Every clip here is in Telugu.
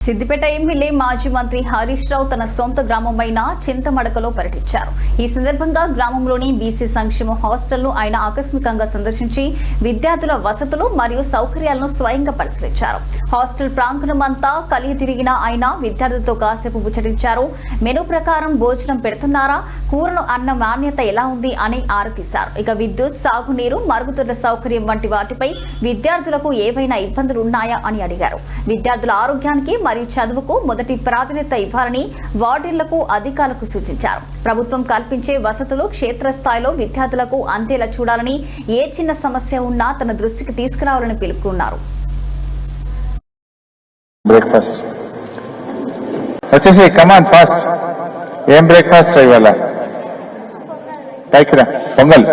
సిద్దిపేట ఎమ్మెల్యే మాజీ మంత్రి హరీష్ రావు తన సొంత గ్రామమైన చింతమడకలో పర్యటించారు. ఈ సందర్భంగా గ్రామంలోని బీసీ సంక్షేమ హాస్టల్ను ఆయన ఆకస్మికంగా సందర్శించి విద్యార్థుల వసతులు మరియు సౌకర్యాలను స్వయంగా పరిశీలించారు. హాస్టల్ ప్రాంగణమంతా కలిగి తిరిగిన ఆయన విద్యార్థులతో కాసేపు ముచ్చటించారు. మెనూ ప్రకారం భోజనం పెడుతున్నారా, కూరను అన్న నాణ్యత ఎలా ఉంది అని ఆరా తీశారు. ఇక విద్యుత్, సాగునీరు, మరుగుదొడ్ల సౌకర్యం వంటి వాటిపై విద్యార్థులకు ఏవైనా ఇబ్బందులు ఉన్నాయా అని అడిగారు. విద్యార్థుల ఆరోగ్యానికి మరియు చదువుకు మొదటి ప్రాధాన్యత ఇవ్వాలని వార్డెన్లకు అధికారులకు సూచించారు. ప్రభుత్వం కల్పించే వసతులు క్షేత్రస్థాయిలో విద్యార్థులకు అందేలా చూడాలని, ఏ చిన్న సమస్య ఉన్నా తన దృష్టికి తీసుకురావాలని పిలుపుకున్నారు. బ్రేక్ఫాస్ట్ వచ్చేసి కమాన్ ఫాస్ట్. ఏం బ్రేక్ఫాస్ట్ ఇవాళ? పైకిరా. పొంగల్.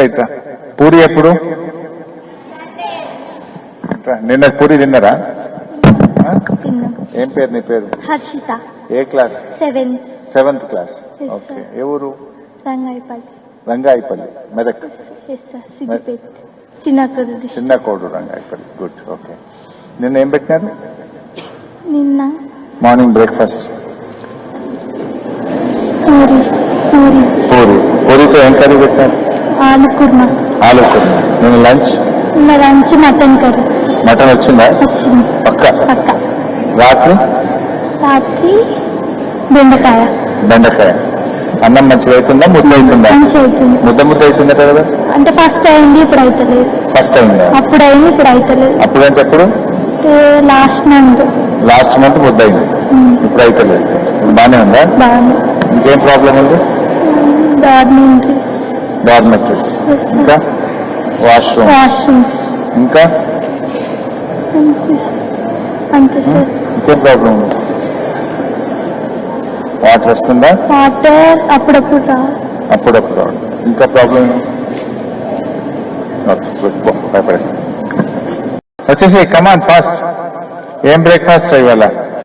ఇట్లా పూరి ఎప్పుడు? నిన్న పూరి తిన్నారా? ఏం పేరు నీ పేరు? హర్షిత. ఏ క్లాస్? Seventh class. ఓకే. ఏ ఊరు? రంగాయిపల్లి, మెదక్. చిన్న కోడు రంగాయిపల్లి. గుడ్. ఓకే. నిన్న ఏం పెట్టినారు? నిన్న మార్నింగ్ బ్రేక్ఫాస్ట్ పూరితో ఏం కర్రీ పెట్టారు? ఆలు కుర్మా. నిన్న లంచ్ మటన్ కర్రీ. మటన్ వచ్చిందా? పక్క. రాత్రి బెండకాయ. అన్నం మంచిగా అవుతుందా? ముద్ద అవుతుందా? ముద్ద అవుతుందట కదా? అంటే ఫస్ట్ అయింది, ఇప్పుడు అవుతలేదు. ఫస్ట్ అయిందా? అప్పుడు అయింది, ఇప్పుడు అవుతలేదు. అప్పుడంటే ఎప్పుడు? లాస్ట్ మంత్ ముద్ద అయింది, ఇప్పుడు అవుతలేదు. బానే ఉందా? ఇంకేం ప్రాబ్లం ఉంది? డార్మెటరీస్, ఇంకా వాష్రూమ్, ఇంకా ఇంకేం ప్రాబ్లం ఉంది? వాటర్ వస్తుందా? వాటర్ అప్పుడప్పుడు. ఇంకా ప్రాబ్లం వచ్చేసి కమాన్ ఫాస్ట్. ఏం బ్రేక్ఫాస్ట్ ఇవాళ?